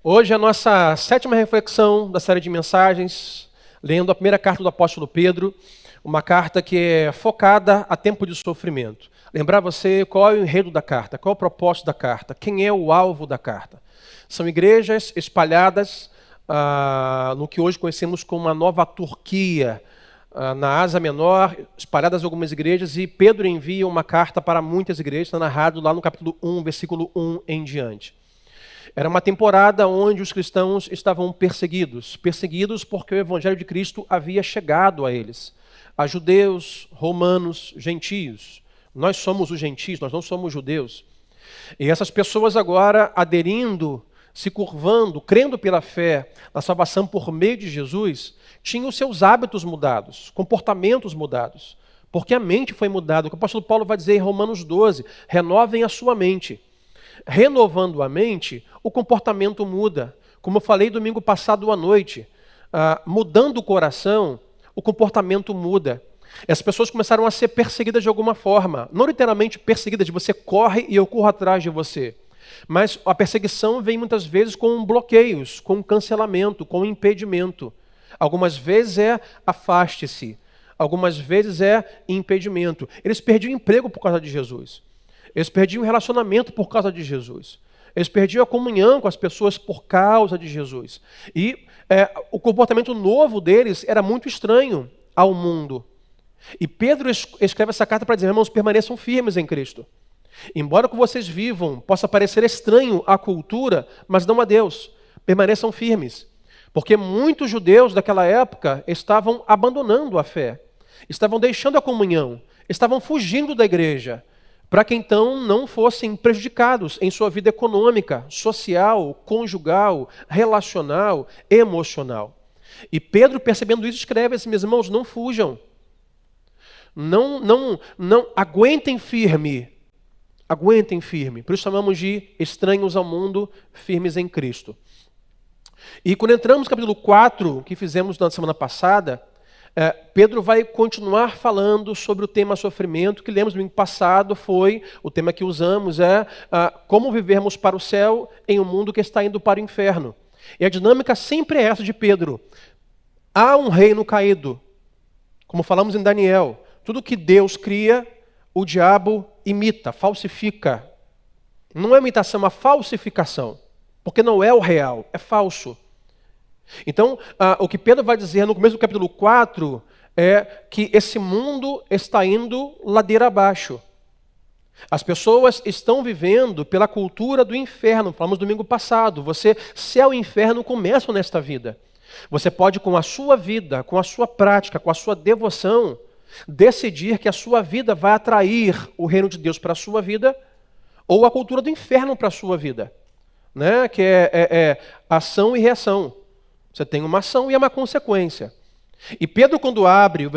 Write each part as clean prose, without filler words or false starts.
Hoje é a nossa sétima reflexão da série de mensagens, lendo a primeira carta do apóstolo Pedro, uma carta que é focada a tempo de sofrimento. Lembrar você qual é o enredo da carta, qual é o propósito da carta, quem é o alvo da carta. São igrejas espalhadas no que hoje conhecemos como a Nova Turquia, na Ásia Menor, espalhadas algumas igrejas, e Pedro envia uma carta para muitas igrejas, está narrado lá no capítulo 1, versículo 1 em diante. Era uma temporada onde os cristãos estavam perseguidos porque o evangelho de Cristo havia chegado a eles, a judeus, romanos, gentios. Nós somos os gentios, nós não somos judeus. E essas pessoas agora aderindo, se curvando, crendo pela fé na salvação por meio de Jesus, tinham os seus hábitos mudados, comportamentos mudados, porque a mente foi mudada. O que o apóstolo Paulo vai dizer em Romanos 12, renovem a sua mente. Renovando a mente, o comportamento muda. Como eu falei domingo passado à noite, mudando o coração, o comportamento muda. As pessoas começaram a ser perseguidas de alguma forma. Não literalmente perseguidas, de você corre e eu corro atrás de você. Mas a perseguição vem muitas vezes com bloqueios, com cancelamento, com impedimento. Algumas vezes é afaste-se, algumas vezes é impedimento. Eles perdiam emprego por causa de Jesus. Eles perdiam o relacionamento por causa de Jesus. Eles perdiam a comunhão com as pessoas por causa de Jesus. E o comportamento novo deles era muito estranho ao mundo. E Pedro escreve essa carta para dizer, irmãos, permaneçam firmes em Cristo. Embora o que vocês vivam possa parecer estranho à cultura, mas não a Deus. Permaneçam firmes. Porque muitos judeus daquela época estavam abandonando a fé. Estavam deixando a comunhão. Estavam fugindo da igreja, para que então não fossem prejudicados em sua vida econômica, social, conjugal, relacional, emocional. E Pedro, percebendo isso, escreve assim, meus irmãos, não fujam. Não aguentem firme. Aguentem firme. Por isso chamamos de estranhos ao mundo, firmes em Cristo. E quando entramos no capítulo 4, que fizemos na semana passada, Pedro vai continuar falando sobre o tema sofrimento, que lemos no domingo passado, foi o tema que usamos, como vivermos para o céu em um mundo que está indo para o inferno. E a dinâmica sempre é essa de Pedro. Há um reino caído, como falamos em Daniel. Tudo que Deus cria, o diabo imita, falsifica. Não é imitação, é uma falsificação, porque não é o real, é falso. Então, o que Pedro vai dizer no começo do capítulo 4 é que esse mundo está indo ladeira abaixo. As pessoas estão vivendo pela cultura do inferno. Falamos domingo passado. Céu e inferno começam nesta vida. Você pode, com a sua vida, com a sua prática, com a sua devoção, decidir que a sua vida vai atrair o reino de Deus para a sua vida ou a cultura do inferno para a sua vida, né? Que é ação e reação. Você tem uma ação e uma consequência. E Pedro, quando abre o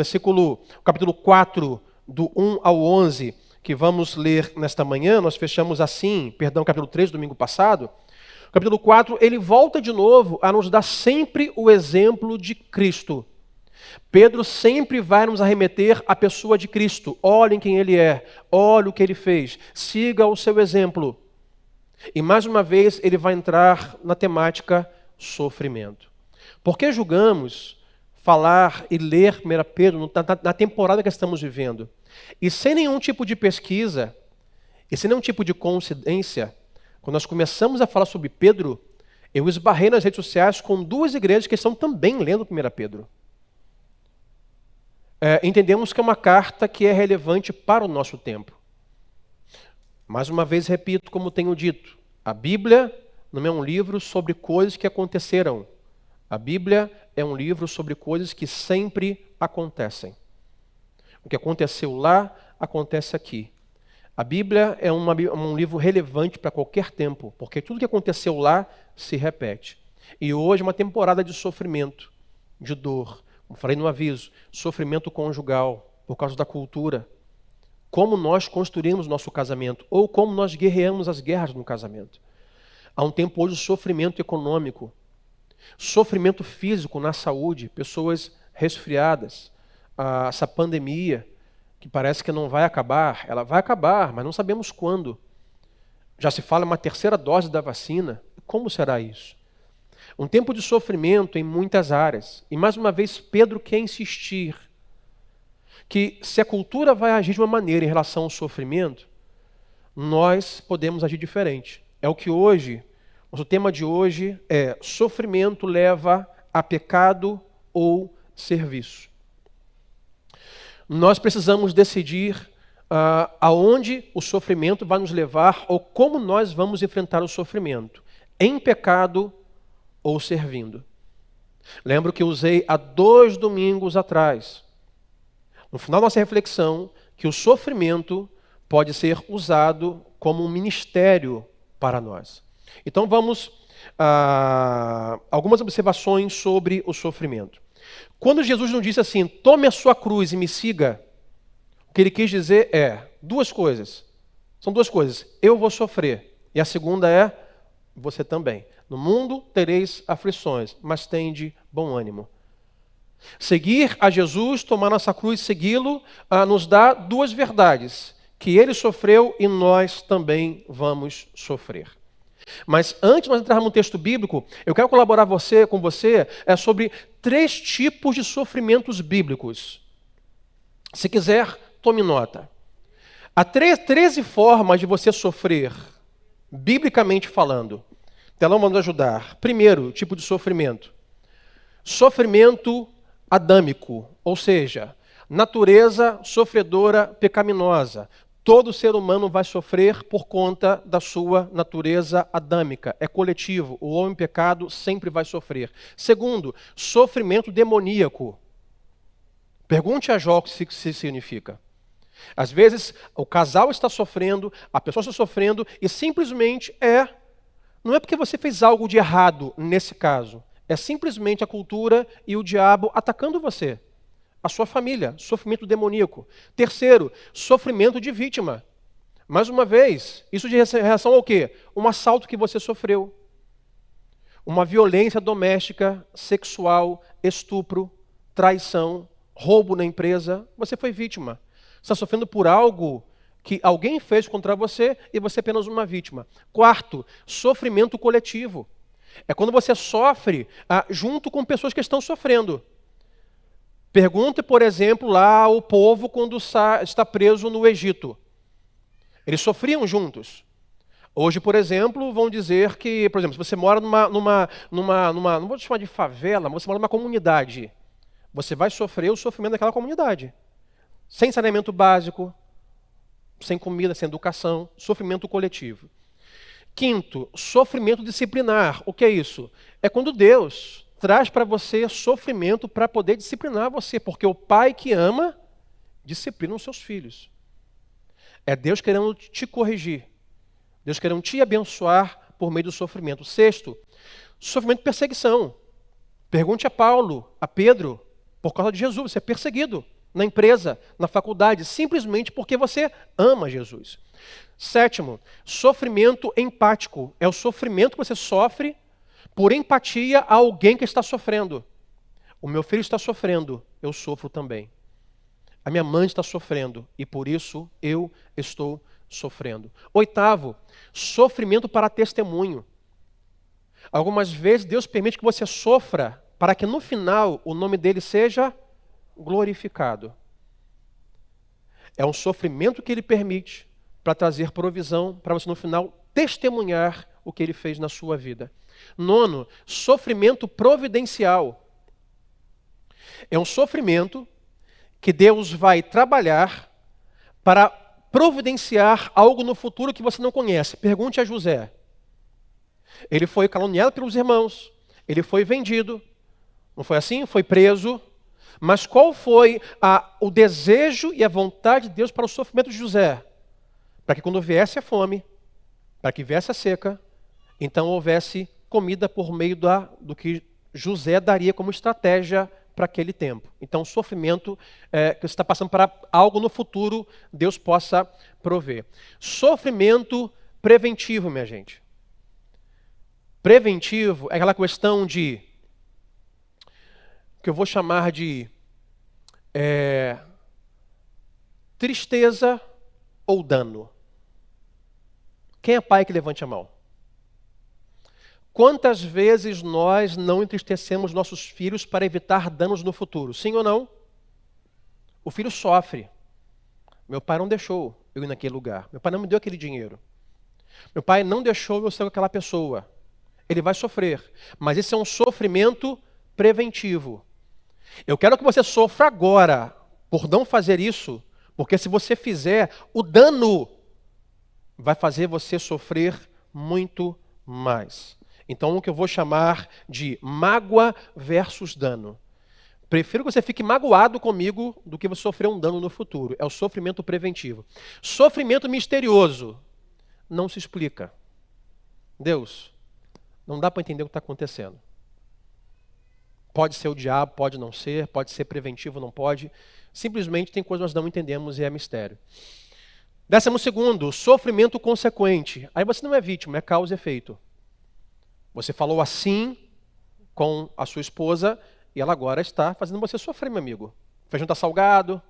capítulo 4, do 1 ao 11, que vamos ler nesta manhã, nós fechamos capítulo 3, domingo passado, capítulo 4, ele volta de novo a nos dar sempre o exemplo de Cristo. Pedro sempre vai nos arremeter à pessoa de Cristo. Olhem quem ele é, olhe o que ele fez, siga o seu exemplo. E mais uma vez ele vai entrar na temática sofrimento. Por que julgamos falar e ler 1 Pedro na temporada que estamos vivendo? E sem nenhum tipo de pesquisa, e sem nenhum tipo de coincidência, quando nós começamos a falar sobre Pedro, eu esbarrei nas redes sociais com duas igrejas que estão também lendo 1 Pedro. Entendemos que é uma carta que é relevante para o nosso tempo. Mais uma vez repito, como tenho dito, a Bíblia não é um livro sobre coisas que aconteceram. A Bíblia é um livro sobre coisas que sempre acontecem. O que aconteceu lá, acontece aqui. A Bíblia é um livro relevante para qualquer tempo, porque tudo que aconteceu lá se repete. E hoje é uma temporada de sofrimento, de dor. Como falei no aviso, sofrimento conjugal, por causa da cultura. Como nós construímos nosso casamento, ou como nós guerreamos as guerras no casamento. Há um tempo hoje de sofrimento econômico, sofrimento físico na saúde, pessoas resfriadas, essa pandemia que parece que não vai acabar, ela vai acabar, mas não sabemos quando. Já se fala em uma terceira dose da vacina, como será isso? Um tempo de sofrimento em muitas áreas. E mais uma vez, Pedro quer insistir que se a cultura vai agir de uma maneira em relação ao sofrimento, nós podemos agir diferente. É o que hoje, nosso tema de hoje é: sofrimento leva a pecado ou serviço. Nós precisamos decidir aonde o sofrimento vai nos levar ou como nós vamos enfrentar o sofrimento, em pecado ou servindo. Lembro que usei há 2 domingos atrás, no final da nossa reflexão, que o sofrimento pode ser usado como um ministério para nós. Então vamos a algumas observações sobre o sofrimento. Quando Jesus não disse assim, tome a sua cruz e me siga, o que ele quis dizer é 2 coisas. São 2 coisas. Eu vou sofrer. E a segunda é, você também. No mundo tereis aflições, mas tende bom ânimo. Seguir a Jesus, tomar nossa cruz e segui-lo, nos dá 2 verdades. Que ele sofreu e nós também vamos sofrer. Mas antes de nós entrarmos no texto bíblico, eu quero colaborar com você sobre 3 tipos de sofrimentos bíblicos. Se quiser, tome nota. Há 13 formas de você sofrer, biblicamente falando. O telão vai nos ajudar. Primeiro tipo de sofrimento. Sofrimento adâmico, ou seja, natureza sofredora pecaminosa. Todo ser humano vai sofrer por conta da sua natureza adâmica. É coletivo. O homem pecado sempre vai sofrer. Segundo, sofrimento demoníaco. Pergunte a Jó o que isso significa. Às vezes, o casal está sofrendo, a pessoa está sofrendo e simplesmente não é porque você fez algo de errado nesse caso. É simplesmente a cultura e o diabo atacando você. A sua família, sofrimento demoníaco. Terceiro, sofrimento de vítima. Mais uma vez, isso de reação ao quê? Um assalto que você sofreu. Uma violência doméstica, sexual, estupro, traição, roubo na empresa. Você foi vítima. Você está sofrendo por algo que alguém fez contra você e você é apenas uma vítima. Quarto, sofrimento coletivo. É quando você sofre junto com pessoas que estão sofrendo. Pergunte, por exemplo, lá o povo quando está preso no Egito. Eles sofriam juntos. Hoje, por exemplo, vão dizer que, por exemplo, se você mora numa não vou chamar de favela, mas você mora numa comunidade, você vai sofrer o sofrimento daquela comunidade. Sem saneamento básico, sem comida, sem educação, sofrimento coletivo. Quinto, sofrimento disciplinar. O que é isso? É quando Deus traz para você sofrimento para poder disciplinar você, porque o pai que ama, disciplina os seus filhos. É Deus querendo te corrigir. Deus querendo te abençoar por meio do sofrimento. Sexto, sofrimento de perseguição. Pergunte a Paulo, a Pedro, por causa de Jesus, você é perseguido na empresa, na faculdade, simplesmente porque você ama Jesus. Sétimo, sofrimento empático. É o sofrimento que você sofre por empatia a alguém que está sofrendo. O meu filho está sofrendo, eu sofro também. A minha mãe está sofrendo e por isso eu estou sofrendo. Oitavo, sofrimento para testemunho. Algumas vezes Deus permite que você sofra para que no final o nome dele seja glorificado. É um sofrimento que ele permite para trazer provisão, para você no final testemunhar o que ele fez na sua vida. Nono, sofrimento providencial. É um sofrimento que Deus vai trabalhar para providenciar algo no futuro que você não conhece. Pergunte a José. Ele foi caluniado pelos irmãos, ele foi vendido, não foi assim? Foi preso. Mas qual foi o desejo e a vontade de Deus para o sofrimento de José? Para que quando viesse a fome, para que viesse a seca, então houvesse comida por meio do que José daria como estratégia para aquele tempo. Então o sofrimento que você está passando para algo no futuro, Deus possa prover. Sofrimento preventivo, minha gente. Preventivo é aquela questão de que eu vou chamar de tristeza ou dano. Quem é pai que levante a mão? Quantas vezes nós não entristecemos nossos filhos para evitar danos no futuro? Sim ou não? O filho sofre. Meu pai não deixou eu ir naquele lugar. Meu pai não me deu aquele dinheiro. Meu pai não deixou eu ser com aquela pessoa. Ele vai sofrer. Mas esse é um sofrimento preventivo. Eu quero que você sofra agora por não fazer isso, porque se você fizer, o dano vai fazer você sofrer muito mais. Então, o que eu vou chamar de mágoa versus dano. Prefiro que você fique magoado comigo do que você sofrer um dano no futuro. É o sofrimento preventivo. Sofrimento misterioso. Não se explica. Deus, não dá para entender o que está acontecendo. Pode ser o diabo, pode não ser, pode ser preventivo, não pode. Simplesmente tem coisas que nós não entendemos e é mistério. 12º, sofrimento consequente. Aí você não é vítima, é causa e efeito. Você falou assim com a sua esposa e ela agora está fazendo você sofrer, meu amigo. O feijão está salgado.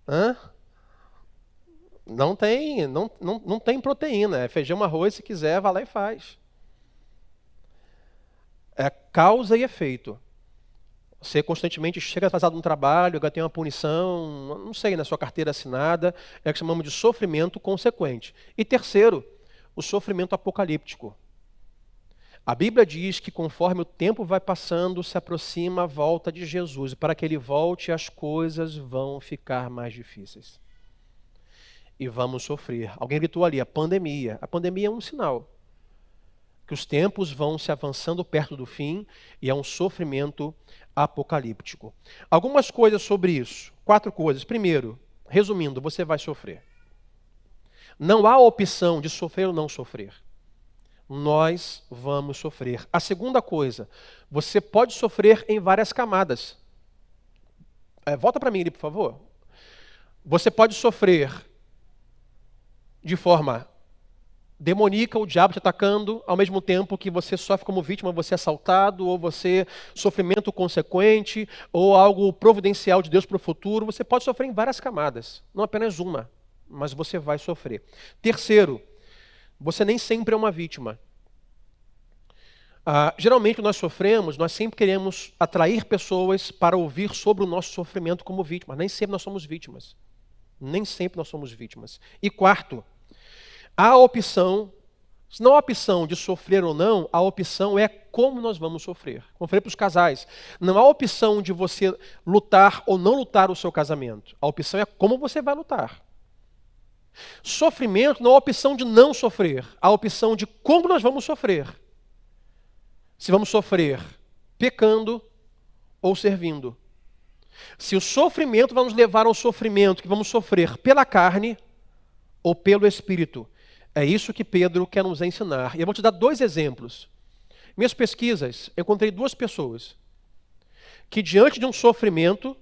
Hã? Não tem proteína. É feijão, arroz, se quiser, vai lá e faz. É causa e efeito. Você constantemente chega atrasado no trabalho, agora tem uma punição, não sei, na sua carteira assinada, é o que chamamos de sofrimento consequente. E terceiro, o sofrimento apocalíptico. A Bíblia diz que conforme o tempo vai passando, se aproxima a volta de Jesus. E para que ele volte, as coisas vão ficar mais difíceis. E vamos sofrer. Alguém gritou ali, a pandemia. A pandemia é um sinal. Que os tempos vão se avançando perto do fim e é um sofrimento apocalíptico. Algumas coisas sobre isso. 4 coisas. Primeiro, resumindo, você vai sofrer. Não há opção de sofrer ou não sofrer. Nós vamos sofrer. A segunda coisa, você pode sofrer em várias camadas. Volta para mim ali, por favor. Você pode sofrer de forma demoníaca, o diabo te atacando, ao mesmo tempo que você sofre como vítima, você é assaltado, ou você sofrimento consequente, ou algo providencial de Deus para o futuro. Você pode sofrer em várias camadas, não apenas uma, mas você vai sofrer. Terceiro, você nem sempre é uma vítima. Geralmente nós sofremos, nós sempre queremos atrair pessoas para ouvir sobre o nosso sofrimento como vítimas. Nem sempre nós somos vítimas. Nem sempre nós somos vítimas. E quarto, há a opção, se não há a opção de sofrer ou não, a opção é como nós vamos sofrer. Como eu falei para os casais, não há opção de você lutar ou não lutar o seu casamento. A opção é como você vai lutar. Sofrimento não é a opção de não sofrer, a opção de como nós vamos sofrer. Se vamos sofrer pecando ou servindo. Se o sofrimento vai nos levar ao sofrimento que vamos sofrer pela carne ou pelo Espírito. É isso que Pedro quer nos ensinar. E eu vou te dar 2 exemplos. Minhas pesquisas, eu encontrei 2 pessoas que diante de um sofrimento,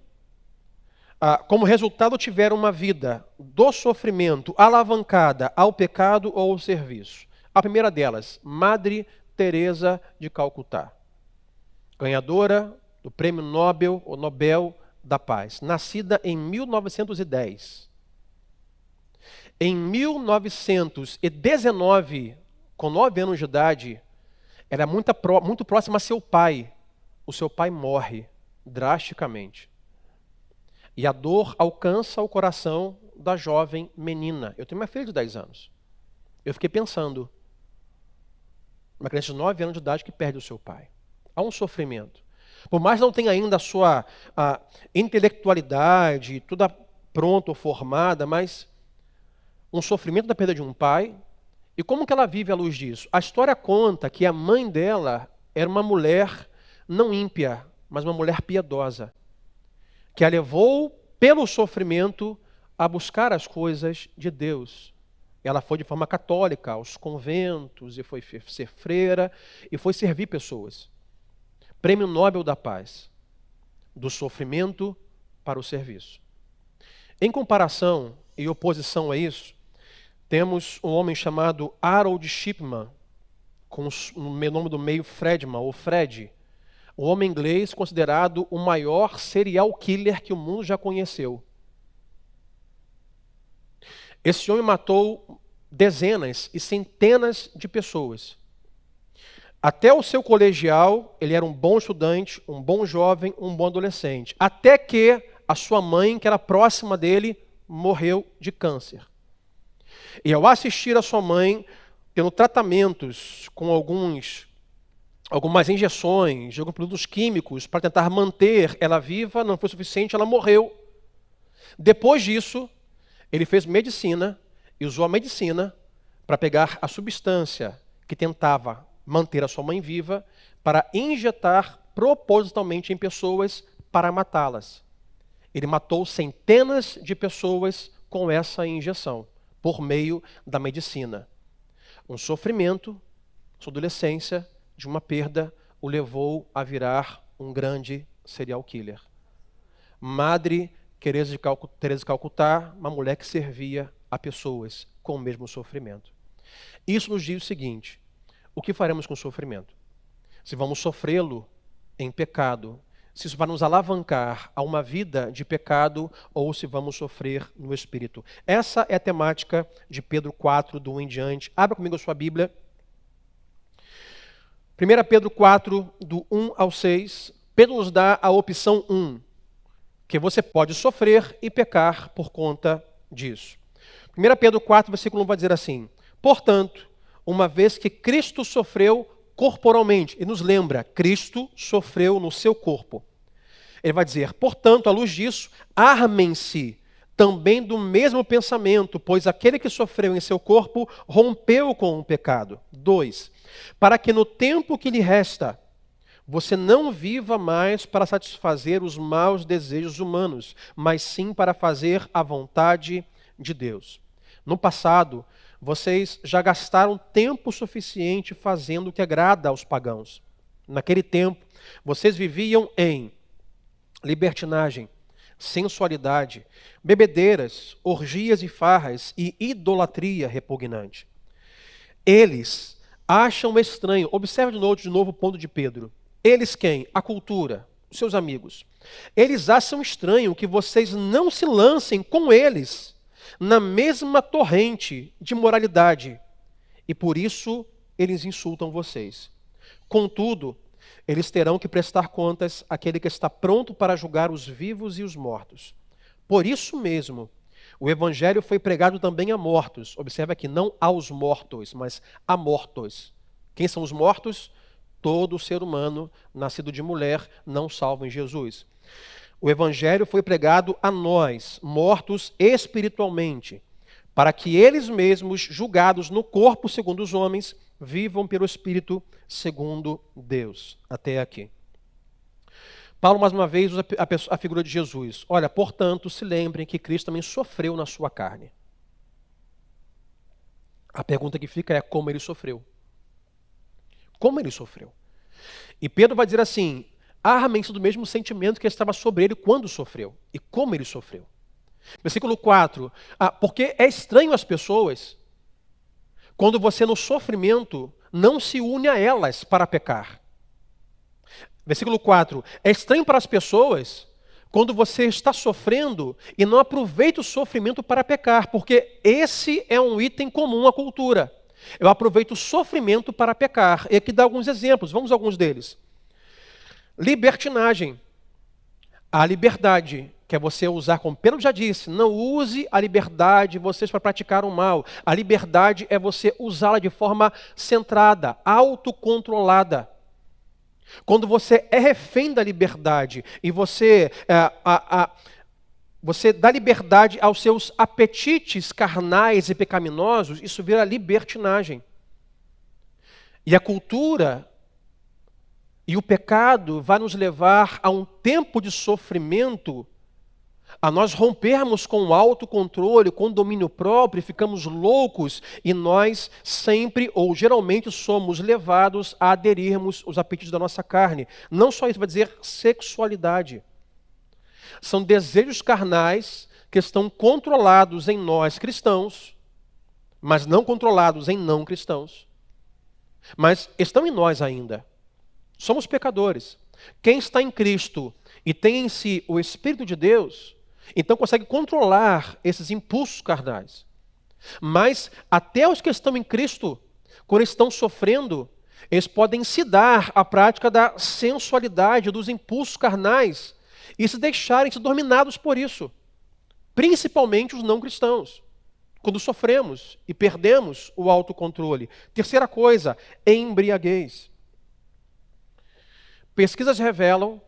como resultado tiveram uma vida do sofrimento alavancada ao pecado ou ao serviço. A primeira delas, Madre Teresa de Calcutá, ganhadora do Prêmio Nobel ou Nobel da Paz, nascida em 1910. Em 1919, com 9 anos de idade, era muito próxima a seu pai. O seu pai morre drasticamente. E a dor alcança o coração da jovem menina. Eu tenho uma filha de 10 anos. Eu fiquei pensando, uma criança de 9 anos de idade que perde o seu pai. Há um sofrimento. Por mais não tenha ainda a sua intelectualidade, toda pronta ou formada, mas um sofrimento da perda de um pai. E como que ela vive à luz disso? A história conta que a mãe dela era uma mulher não ímpia, mas uma mulher piedosa, que a levou pelo sofrimento a buscar as coisas de Deus. Ela foi de forma católica aos conventos e foi ser freira e foi servir pessoas. Prêmio Nobel da Paz, do sofrimento para o serviço. Em comparação e oposição a isso, temos um homem chamado Harold Shipman, com o nome do meio Fredman, ou Fred, um homem inglês considerado o maior serial killer que o mundo já conheceu. Esse homem matou dezenas e centenas de pessoas. Até o seu colegial, ele era um bom estudante, um bom jovem, um bom adolescente. Até que a sua mãe, que era próxima dele, morreu de câncer. E ao assistir a sua mãe tendo tratamentos com algumas injeções, alguns produtos químicos para tentar manter ela viva, não foi suficiente, ela morreu. Depois disso, ele fez medicina e usou a medicina para pegar a substância que tentava manter a sua mãe viva para injetar propositalmente em pessoas para matá-las. Ele matou centenas de pessoas com essa injeção, por meio da medicina. Um sofrimento, sua adolescência, de uma perda, o levou a virar um grande serial killer. Madre Teresa de Calcutá, uma mulher que servia a pessoas com o mesmo sofrimento. Isso nos diz o seguinte: o que faremos com o sofrimento? Se vamos sofrê-lo em pecado, se isso vai nos alavancar a uma vida de pecado ou se vamos sofrer no Espírito. Essa é a temática de Pedro 4, do 1 em diante. Abra comigo a sua Bíblia. 1 Pedro 4, do 1 ao 6. Pedro nos dá a opção 1, que você pode sofrer e pecar por conta disso. 1 Pedro 4, versículo 1 vai dizer assim: portanto, uma vez que Cristo sofreu corporalmente, e nos lembra, Cristo sofreu no seu corpo. Ele vai dizer, portanto, à luz disso, armem-se também do mesmo pensamento, pois aquele que sofreu em seu corpo rompeu com o pecado. 2. Para que no tempo que lhe resta, você não viva mais para satisfazer os maus desejos humanos, mas sim para fazer a vontade de Deus. No passado, vocês já gastaram tempo suficiente fazendo o que agrada aos pagãos. Naquele tempo, vocês viviam em libertinagem, sensualidade, bebedeiras, orgias e farras e idolatria repugnante. Eles acham estranho, observe de novo o ponto de Pedro. Eles quem? A cultura, os seus amigos. Eles acham estranho que vocês não se lancem com eles na mesma torrente de moralidade, e por isso eles insultam vocês. Contudo, eles terão que prestar contas àquele que está pronto para julgar os vivos e os mortos. Por isso mesmo, o evangelho foi pregado também a mortos. Observe aqui, não aos mortos, mas a mortos. Quem são os mortos? Todo ser humano nascido de mulher, não salvo em Jesus. O evangelho foi pregado a nós, mortos espiritualmente, para que eles mesmos, julgados no corpo segundo os homens, vivam pelo Espírito segundo Deus. Até aqui. Paulo, mais uma vez, usa a figura de Jesus. Olha, portanto, se lembrem que Cristo também sofreu na sua carne. A pergunta que fica é como ele sofreu. Como ele sofreu? E Pedro vai dizer assim, armem-se do mesmo sentimento que estava sobre ele quando sofreu. E como ele sofreu. Versículo 4. Porque é estranho às pessoas quando você no sofrimento não se une a elas para pecar. Versículo 4. É estranho para as pessoas quando você está sofrendo e não aproveita o sofrimento para pecar, porque esse é um item comum à cultura. Eu aproveito o sofrimento para pecar. E aqui dá alguns exemplos, vamos a alguns deles. Libertinagem. A liberdade, que é você usar, como Pedro já disse, não use a liberdade de vocês para praticar o mal. A liberdade é você usá-la de forma centrada, autocontrolada. Quando você é refém da liberdade e você dá liberdade aos seus apetites carnais e pecaminosos, isso vira libertinagem. E a cultura e o pecado vai nos levar a um tempo de sofrimento, a nós rompermos com o autocontrole, com o domínio próprio, ficamos loucos e nós sempre ou geralmente somos levados a aderirmos aos apetites da nossa carne. Não só isso, vai dizer sexualidade. São desejos carnais que estão controlados em nós cristãos, mas não controlados em não cristãos. Mas estão em nós ainda. Somos pecadores. Quem está em Cristo e tem em si o Espírito de Deus, então consegue controlar esses impulsos carnais. Mas até os que estão em Cristo, quando estão sofrendo, Eles podem se dar à prática da sensualidade, dos impulsos carnais e se deixarem ser dominados por isso. Principalmente os não cristãos, quando sofremos e perdemos o autocontrole. Terceira coisa, embriaguez. Pesquisas revelam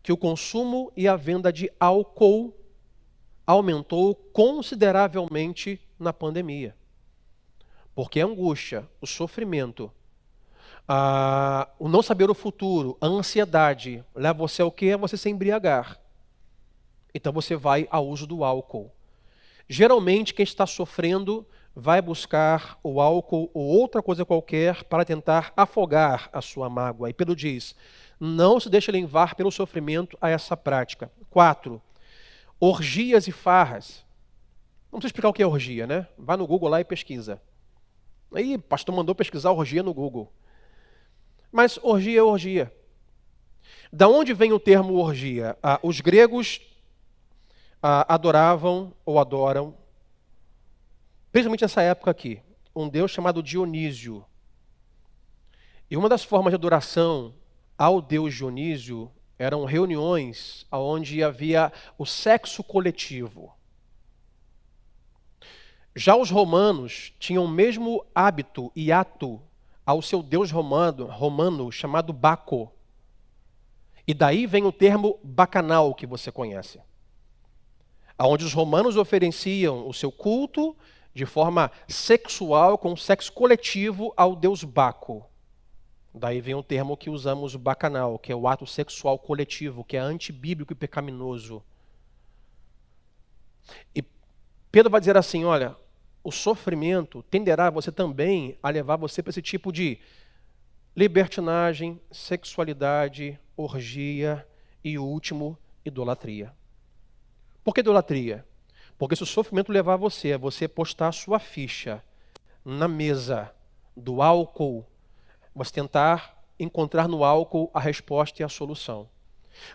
que o consumo e a venda de álcool aumentou consideravelmente na pandemia. Porque a angústia, o sofrimento, o não saber o futuro, a ansiedade, leva você ao quê? A você se embriagar. Então você vai ao uso do álcool. Geralmente quem está sofrendo vai buscar o álcool ou outra coisa qualquer para tentar afogar a sua mágoa. E Pedro diz, não se deixe levar pelo sofrimento a essa prática. 4. Orgias e farras. Não precisa explicar o que é orgia, né? Vai no Google lá e pesquisa. Aí, o pastor mandou pesquisar orgia no Google. Mas orgia é orgia. Da onde vem o termo orgia? Os gregos adoravam ou adoram, principalmente nessa época aqui, um deus chamado Dionísio. E uma das formas de adoração ao deus Dionísio eram reuniões onde havia o sexo coletivo. Já os romanos tinham o mesmo hábito e ato ao seu deus romano chamado Baco. E daí vem o termo bacanal que você conhece. Onde os romanos ofereciam o seu culto de forma sexual, com sexo coletivo ao deus Baco. Daí vem o termo que usamos, bacanal, que é o ato sexual coletivo, que é antibíblico e pecaminoso. E Pedro vai dizer assim, olha, o sofrimento tenderá você também a levar você para esse tipo de libertinagem, sexualidade, orgia e, o último, idolatria. Por que idolatria? Porque se o sofrimento levar você a você postar a sua ficha na mesa do álcool, você tentar encontrar no álcool a resposta e a solução.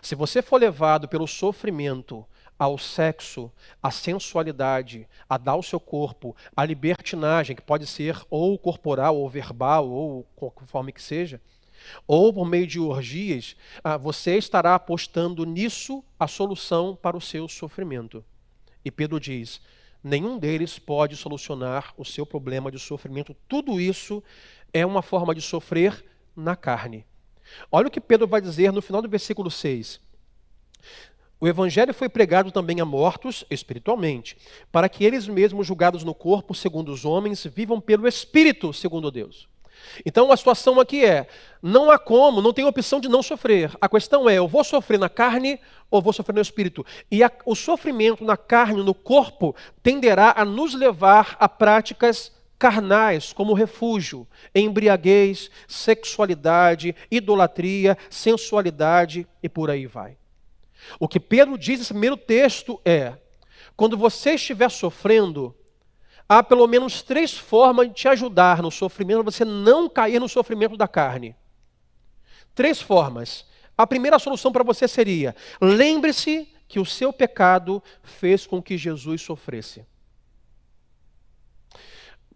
Se você for levado pelo sofrimento ao sexo, à sensualidade, a dar o seu corpo, à libertinagem, que pode ser ou corporal, ou verbal, ou conforme que seja, ou por meio de orgias, você estará apostando nisso a solução para o seu sofrimento. E Pedro diz, nenhum deles pode solucionar o seu problema de sofrimento. Tudo isso é uma forma de sofrer na carne. Olha o que Pedro vai dizer no final do versículo 6. O evangelho foi pregado também a mortos espiritualmente, para que eles mesmos, julgados no corpo, segundo os homens, vivam pelo Espírito, segundo Deus. Então a situação aqui é, não há como, não tem opção de não sofrer. A questão é, eu vou sofrer na carne ou vou sofrer no espírito? E o sofrimento na carne, no corpo, tenderá a nos levar a práticas carnais, como refúgio, embriaguez, sexualidade, idolatria, sensualidade e por aí vai. O que Pedro diz nesse primeiro texto é, quando você estiver sofrendo, há pelo menos 3 formas de te ajudar no sofrimento, você não cair no sofrimento da carne. 3 formas. A primeira solução para você seria, lembre-se que o seu pecado fez com que Jesus sofresse.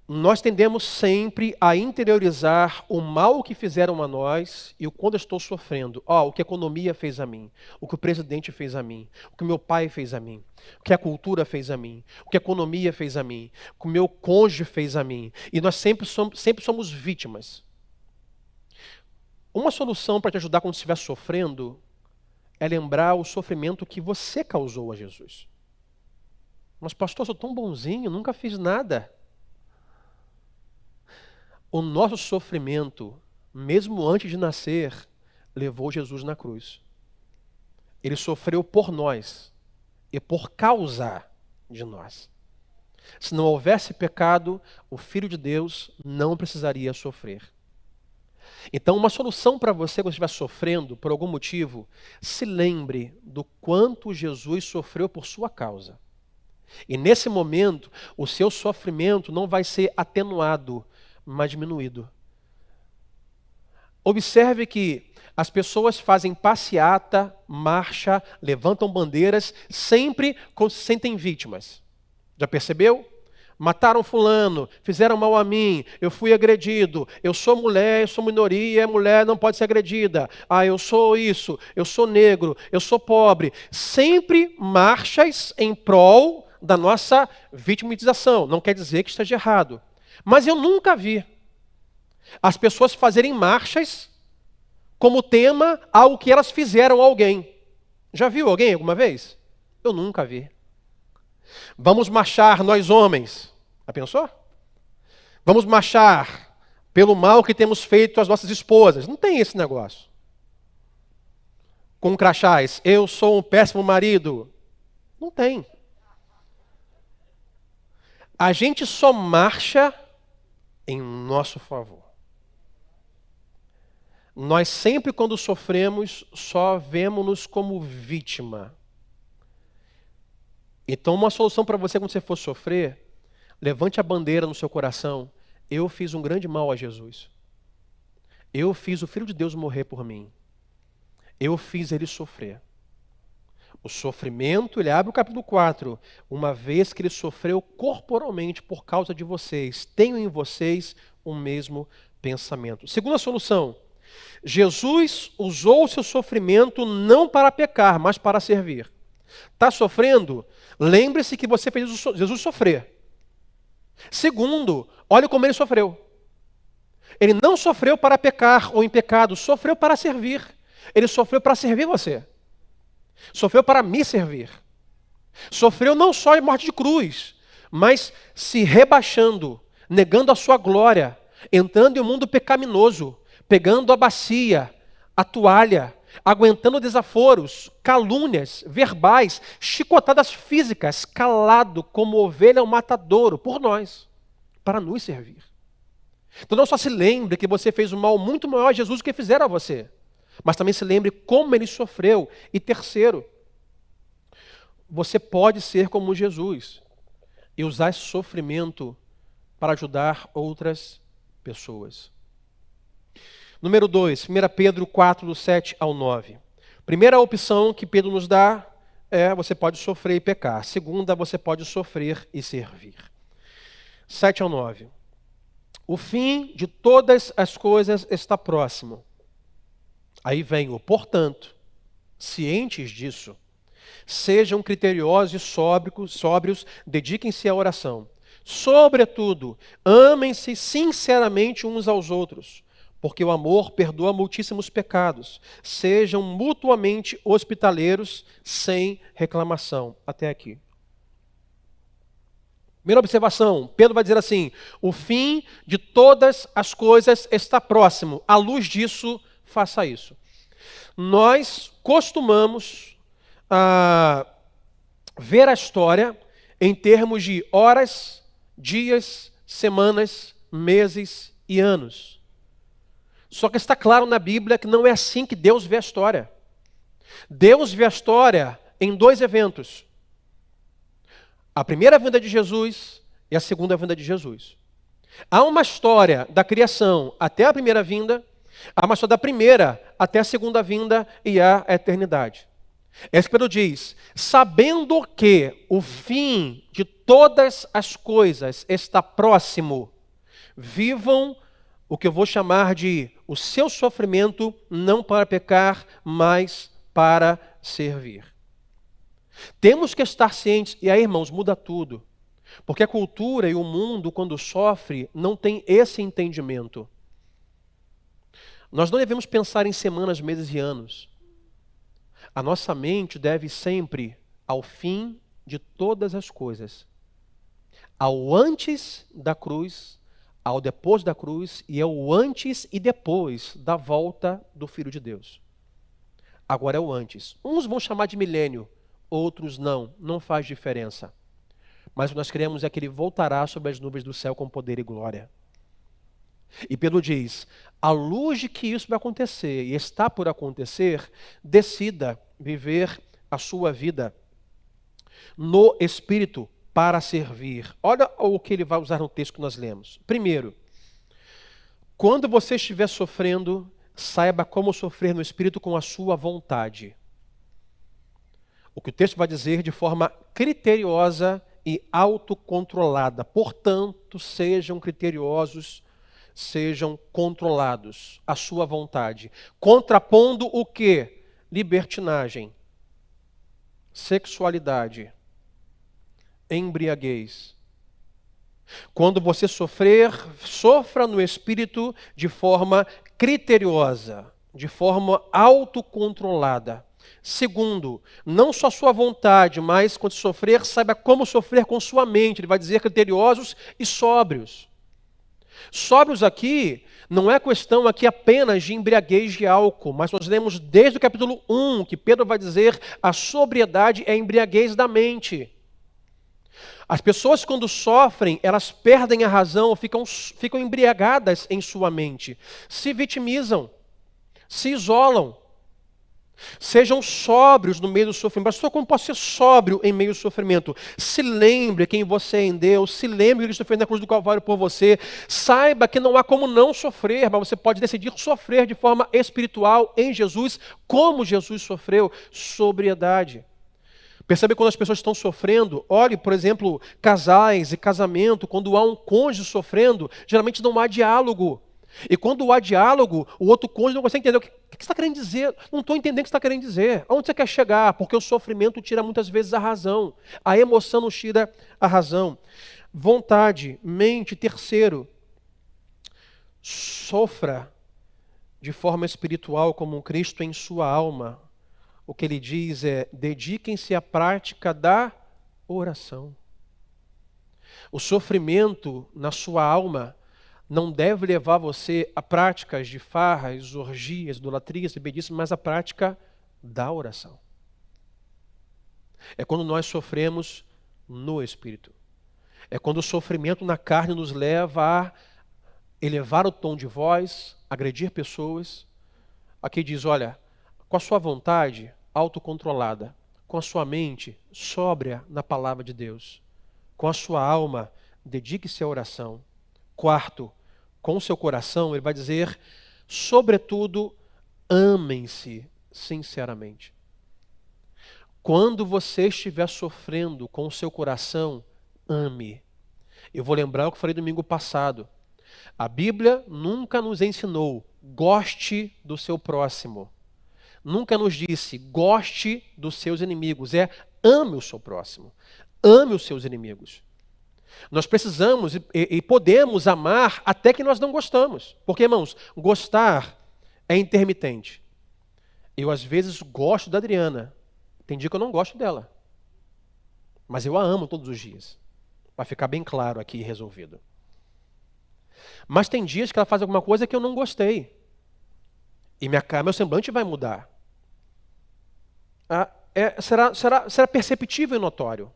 Nós tendemos sempre a interiorizar o mal que fizeram a nós e o quando eu estou sofrendo. O que a economia fez a mim, o que o presidente fez a mim, o que meu pai fez a mim, o que a cultura fez a mim, o que a economia fez a mim, o que o meu cônjuge fez a mim. E nós sempre somos vítimas. Uma solução para te ajudar quando estiver sofrendo é lembrar o sofrimento que você causou a Jesus. Mas pastor, eu sou tão bonzinho, nunca fiz nada. O nosso sofrimento, mesmo antes de nascer, levou Jesus na cruz. Ele sofreu por nós e por causa de nós. Se não houvesse pecado, o Filho de Deus não precisaria sofrer. Então, uma solução para você, quando estiver sofrendo por algum motivo, se lembre do quanto Jesus sofreu por sua causa. E nesse momento, o seu sofrimento não vai ser atenuado, mas diminuído. Observe que as pessoas fazem passeata, marcha, levantam bandeiras, sempre quando se sentem vítimas. Já percebeu? mataram fulano, fizeram mal a mim, eu fui agredido, eu sou mulher, eu sou minoria, mulher não pode ser agredida, eu sou isso, eu sou negro, eu sou pobre. Sempre marchas em prol da nossa vitimização. Não quer dizer que esteja errado. Mas eu nunca vi as pessoas fazerem marchas como tema algo que elas fizeram a alguém. Já viu alguém alguma vez? Eu nunca vi. Vamos marchar nós homens. Já pensou? Vamos marchar pelo mal que temos feito às nossas esposas. Não tem esse negócio. Com crachás. Eu sou um péssimo marido. Não tem. A gente só marcha em nosso favor. Nós sempre, quando sofremos, só vemos-nos como vítima. Então, uma solução para você, quando você for sofrer, levante a bandeira no seu coração. Eu fiz um grande mal a Jesus. Eu fiz o Filho de Deus morrer por mim. Eu fiz ele sofrer. O sofrimento, ele abre o capítulo 4. Uma vez que ele sofreu corporalmente por causa de vocês, tenho em vocês o mesmo pensamento. Segunda solução. Jesus usou o seu sofrimento não para pecar, mas para servir. Está sofrendo? Lembre-se que você fez Jesus sofrer. Segundo, olhe como ele sofreu. Ele não sofreu para pecar ou em pecado, sofreu para servir. Ele sofreu para servir você. Sofreu para me servir. Sofreu não só em morte de cruz, mas se rebaixando, negando a sua glória, entrando em um mundo pecaminoso, pegando a bacia, a toalha, aguentando desaforos, calúnias verbais, chicotadas físicas, calado como ovelha ao matadouro por nós, para nos servir. Então não só se lembre que você fez um mal muito maior a Jesus do que fizeram a você, mas também se lembre como ele sofreu. E terceiro, você pode ser como Jesus e usar esse sofrimento para ajudar outras pessoas. Número 2, 1 Pedro 4, do 7 ao 9. Primeira opção que Pedro nos dá é: você pode sofrer e pecar. Segunda, você pode sofrer e servir. 7 ao 9. O fim de todas as coisas está próximo. Aí vem o portanto, cientes disso, sejam criteriosos e sóbrios, dediquem-se à oração. Sobretudo, amem-se sinceramente uns aos outros, porque o amor perdoa muitíssimos pecados. Sejam mutuamente hospitaleiros, sem reclamação. Até aqui. Primeira observação, Pedro vai dizer assim: o fim de todas as coisas está próximo. À luz disso, faça isso. Nós costumamos ver a história em termos de horas, dias, semanas, meses e anos. Só que está claro na Bíblia que não é assim que Deus vê a história. Deus vê a história em dois eventos: a primeira vinda de Jesus e a segunda vinda de Jesus. Há uma história da criação até a primeira vinda, há uma história da primeira até a segunda vinda e a eternidade. Esse Pedro diz: sabendo que o fim de todas as coisas está próximo, vivam o que eu vou chamar de o seu sofrimento não para pecar, mas para servir. Temos que estar cientes, e aí, irmãos, muda tudo. Porque a cultura e o mundo, quando sofre, não tem esse entendimento. Nós não devemos pensar em semanas, meses e anos. A nossa mente deve sempre ao fim de todas as coisas. Ao antes da cruz, ao depois da cruz e ao antes e depois da volta do Filho de Deus. Agora é o antes. Uns vão chamar de milênio, outros não faz diferença. Mas o que nós queremos é que ele voltará sobre as nuvens do céu com poder e glória. E Pedro diz: à luz de que isso vai acontecer e está por acontecer, decida viver a sua vida no Espírito para servir. Olha o que ele vai usar no texto que nós lemos. Primeiro, quando você estiver sofrendo, saiba como sofrer no Espírito com a sua vontade. O que o texto vai dizer de forma criteriosa e autocontrolada. Portanto, sejam criteriosos, sejam controlados à sua vontade. Contrapondo o quê? Libertinagem, sexualidade, embriaguez. Quando você sofrer, sofra no espírito de forma criteriosa, de forma autocontrolada. Segundo, não só sua vontade, mas quando sofrer, saiba como sofrer com sua mente. Ele vai dizer criteriosos e sóbrios. Sóbrios aqui não é questão aqui apenas de embriaguez de álcool, mas nós lemos desde o capítulo 1 que Pedro vai dizer a sobriedade é a embriaguez da mente. As pessoas quando sofrem, elas perdem a razão, ficam embriagadas em sua mente, se vitimizam, se isolam. Sejam sóbrios no meio do sofrimento. Pastor, como posso ser sóbrio em meio ao sofrimento? Se lembre quem você é em Deus, se lembre que Cristo fez na cruz do Calvário por você. Saiba que não há como não sofrer, mas você pode decidir sofrer de forma espiritual em Jesus, como Jesus sofreu. Sobriedade. Percebe quando as pessoas estão sofrendo? Olhe, por exemplo, casais e casamento, quando há um cônjuge sofrendo, geralmente não há diálogo. E quando há diálogo, o outro cônjuge não consegue entender o que você está querendo dizer. Não estou entendendo o que você está querendo dizer. Aonde você quer chegar? Porque o sofrimento tira muitas vezes a razão. A emoção nos tira a razão. Vontade, mente, terceiro. Sofra de forma espiritual como um Cristo em sua alma. O que ele diz é, dediquem-se à prática da oração. O sofrimento na sua alma não deve levar você a práticas de farras, orgias, idolatrias, bebedice, mas a prática da oração. É quando nós sofremos no Espírito. É quando o sofrimento na carne nos leva a elevar o tom de voz, agredir pessoas. Aqui diz, olha, com a sua vontade autocontrolada, com a sua mente sóbria na palavra de Deus, com a sua alma, dedique-se à oração. Quarto, com o seu coração, ele vai dizer, sobretudo, amem-se sinceramente. Quando você estiver sofrendo com o seu coração, ame. Eu vou lembrar o que eu falei domingo passado. A Bíblia nunca nos ensinou, goste do seu próximo. Nunca nos disse, goste dos seus inimigos. É, ame o seu próximo. Ame os seus inimigos. Nós precisamos e podemos amar até que nós não gostamos. Porque, irmãos, gostar é intermitente. Eu, às vezes, gosto da Adriana. Tem dia que eu não gosto dela. Mas eu a amo todos os dias. Para ficar bem claro aqui e resolvido. Mas tem dias que ela faz alguma coisa que eu não gostei. E meu semblante vai mudar. Será perceptível e notório.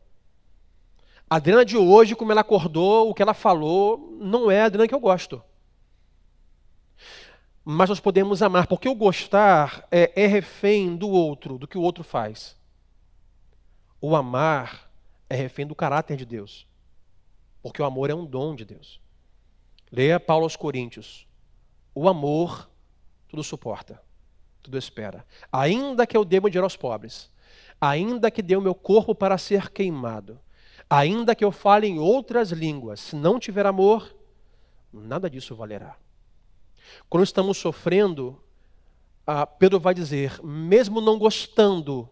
A Adriana de hoje, como ela acordou, o que ela falou, não é a Adriana que eu gosto. Mas nós podemos amar, porque o gostar é refém do outro, do que o outro faz. O amar é refém do caráter de Deus. Porque o amor é um dom de Deus. Leia Paulo aos Coríntios. O amor tudo suporta, tudo espera. Ainda que eu dê meu dinheiro aos pobres, ainda que dê o meu corpo para ser queimado, ainda que eu fale em outras línguas, se não tiver amor, nada disso valerá. Quando estamos sofrendo, Pedro vai dizer, mesmo não gostando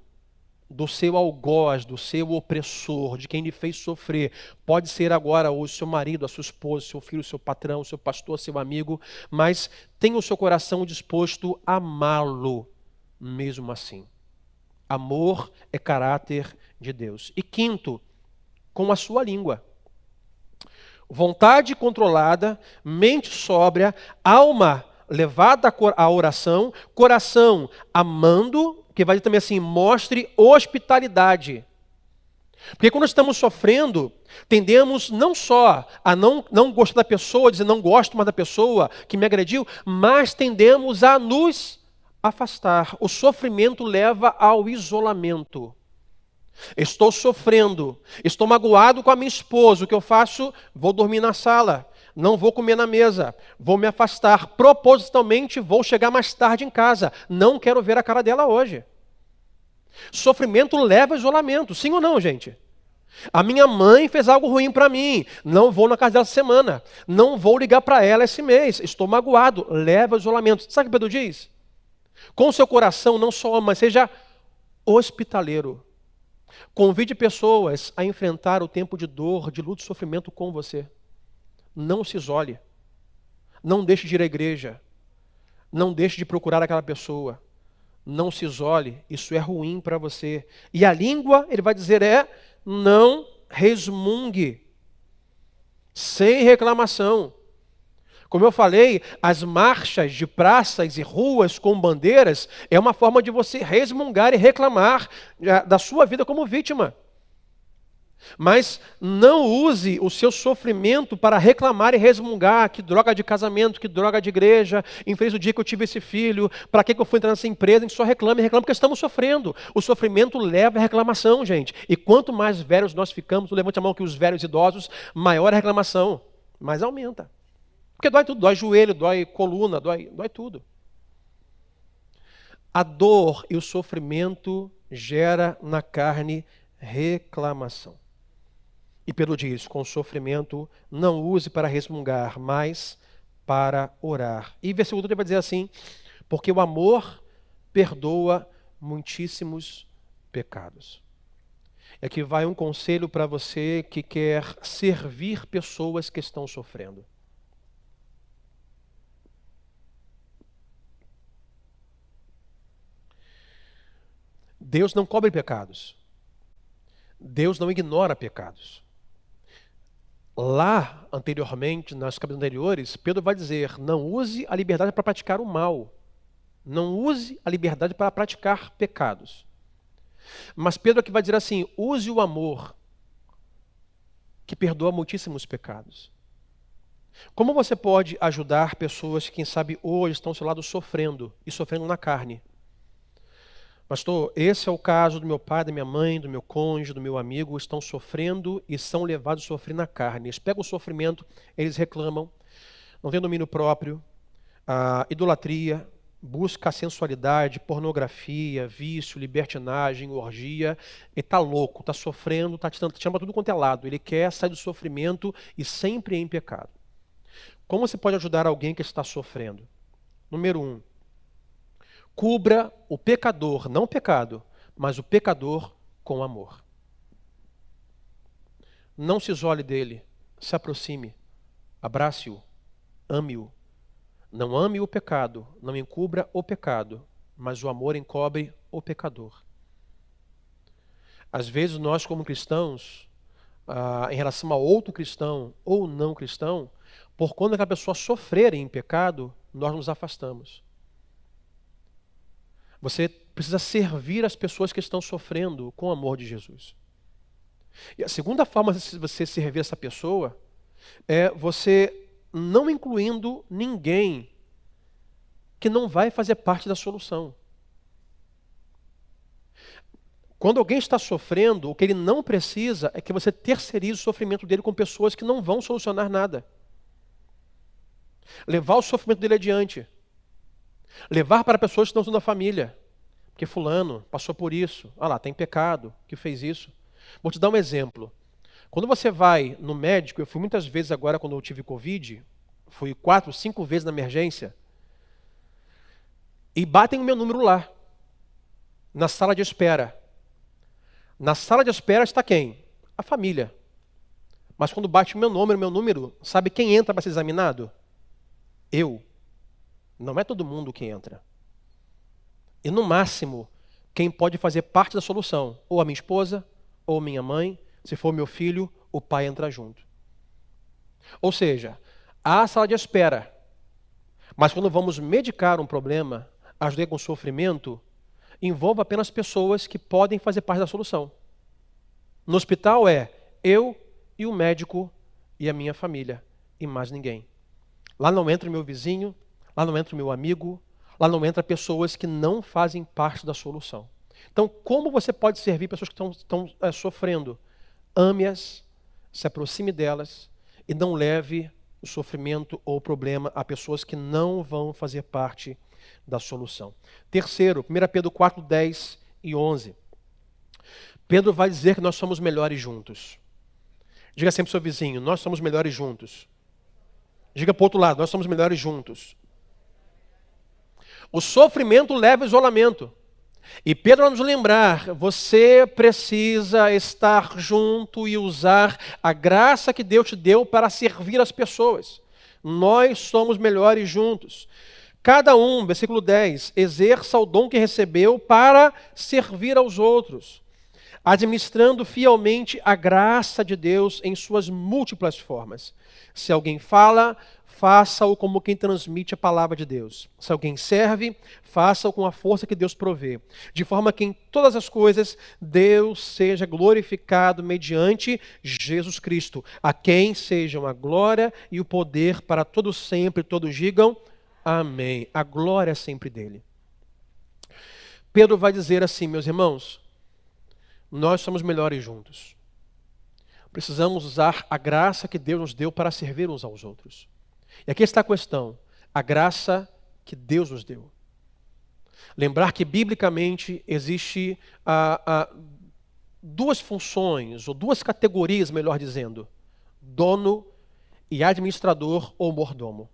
do seu algoz, do seu opressor, de quem lhe fez sofrer, pode ser agora o seu marido, a sua esposa, seu filho, seu patrão, seu pastor, seu amigo, mas tenha o seu coração disposto a amá-lo mesmo assim. Amor é caráter de Deus. E quinto, com a sua língua. Vontade controlada, mente sóbria, alma levada à oração, coração amando, que vai dizer também assim, mostre hospitalidade. Porque quando estamos sofrendo, tendemos não só a não gostar da pessoa, dizer não gosto mais da pessoa que me agrediu, mas tendemos a nos afastar. O sofrimento leva ao isolamento. Estou sofrendo, estou magoado com a minha esposa, o que eu faço? Vou dormir na sala, não vou comer na mesa, vou me afastar, propositalmente vou chegar mais tarde em casa, não quero ver a cara dela hoje. Sofrimento leva a isolamento, sim ou não, gente? A minha mãe fez algo ruim para mim. Não vou na casa dela essa semana. Não vou ligar para ela esse mês. Estou magoado. Leva ao isolamento. Sabe o que Pedro diz? Com o seu coração, não só ama, mas seja hospitaleiro. Convide pessoas a enfrentar o tempo de dor, de luto e sofrimento com você. Não se isole. Não deixe de ir à igreja. Não deixe de procurar aquela pessoa. Não se isole. Isso é ruim para você. E a língua, ele vai dizer, não resmungue. Sem reclamação. Como eu falei, as marchas de praças e ruas com bandeiras é uma forma de você resmungar e reclamar da sua vida como vítima. Mas não use o seu sofrimento para reclamar e resmungar. Que droga de casamento, que droga de igreja, infeliz o dia que eu tive esse filho, para que eu fui entrar nessa empresa? A gente só reclama e reclama porque estamos sofrendo. O sofrimento leva à reclamação, gente. E quanto mais velhos nós ficamos, levante a mão que os velhos idosos, maior a reclamação, mais aumenta. Porque dói tudo, dói joelho, dói coluna, dói tudo. A dor e o sofrimento gera na carne reclamação. E Pedro diz, com sofrimento, não use para resmungar, mas para orar. E versículo 2 vai dizer assim, porque o amor perdoa muitíssimos pecados. E aqui vai um conselho para você que quer servir pessoas que estão sofrendo. Deus não cobre pecados. Deus não ignora pecados. Lá, anteriormente, nas capítulos anteriores, Pedro vai dizer, não use a liberdade para praticar o mal. Não use a liberdade para praticar pecados. Mas Pedro aqui vai dizer assim, use o amor, que perdoa muitíssimos pecados. Como você pode ajudar pessoas que, quem sabe, hoje estão ao seu lado sofrendo, e sofrendo na carne? Pastor, esse é o caso do meu pai, da minha mãe, do meu cônjuge, do meu amigo, estão sofrendo e são levados a sofrer na carne. Eles pegam o sofrimento, eles reclamam, não têm domínio próprio, idolatria, busca a sensualidade, pornografia, vício, libertinagem, orgia, ele está louco, está sofrendo, está tirando para tudo quanto é lado. Ele quer sair do sofrimento e sempre em pecado. Como você pode ajudar alguém que está sofrendo? Número 1. Cubra o pecador, não o pecado, mas o pecador com amor. Não se isole dele, se aproxime, abrace-o, ame-o. Não ame o pecado, não encubra o pecado, mas o amor encobre o pecador. Às vezes nós como cristãos, em relação a outro cristão ou não cristão, por conta que a pessoa sofrer em pecado, nós nos afastamos. Você precisa servir as pessoas que estão sofrendo com o amor de Jesus. E a segunda forma de você servir essa pessoa é você não incluindo ninguém que não vai fazer parte da solução. Quando alguém está sofrendo, o que ele não precisa é que você terceirize o sofrimento dele com pessoas que não vão solucionar nada. Levar o sofrimento dele adiante. Levar para pessoas que não são da família. Porque fulano passou por isso. Ah lá, tem pecado, que fez isso. Vou te dar um exemplo. Quando você vai no médico, eu fui muitas vezes agora quando eu tive Covid, fui 4, 5 vezes na emergência, e batem o meu número lá, na sala de espera. Na sala de espera está quem? A família. Mas quando bate o meu número, sabe quem entra para ser examinado? Eu. Não é todo mundo que entra. E no máximo, quem pode fazer parte da solução, ou a minha esposa, ou minha mãe, se for meu filho, o pai entra junto. Ou seja, há a sala de espera, mas quando vamos medicar um problema, ajudar com sofrimento, envolve apenas pessoas que podem fazer parte da solução. No hospital é eu e o médico e a minha família, e mais ninguém. Lá não entra o meu vizinho, lá não entra o meu amigo, lá não entra pessoas que não fazem parte da solução. Então, como você pode servir pessoas que estão sofrendo? Ame-as, se aproxime delas e não leve o sofrimento ou o problema a pessoas que não vão fazer parte da solução. Terceiro, 1 Pedro 4, 10 e 11. Pedro vai dizer que nós somos melhores juntos. Diga sempre ao seu vizinho, nós somos melhores juntos. Diga para o outro lado, nós somos melhores juntos. O sofrimento leva ao isolamento. E Pedro vai nos lembrar, você precisa estar junto e usar a graça que Deus te deu para servir as pessoas. Nós somos melhores juntos. Cada um, versículo 10, exerça o dom que recebeu para servir aos outros, administrando fielmente a graça de Deus em suas múltiplas formas. Se alguém fala, faça-o como quem transmite a palavra de Deus. Se alguém serve, faça-o com a força que Deus provê, de forma que em todas as coisas Deus seja glorificado mediante Jesus Cristo, a quem sejam a glória e o poder para todos sempre, todos digam amém. A glória é sempre dele. Pedro vai dizer assim, meus irmãos, nós somos melhores juntos. Precisamos usar a graça que Deus nos deu para servir uns aos outros. E aqui está a questão, a graça que Deus nos deu. Lembrar que, biblicamente, existe duas funções, ou duas categorias, melhor dizendo, dono e administrador ou mordomo.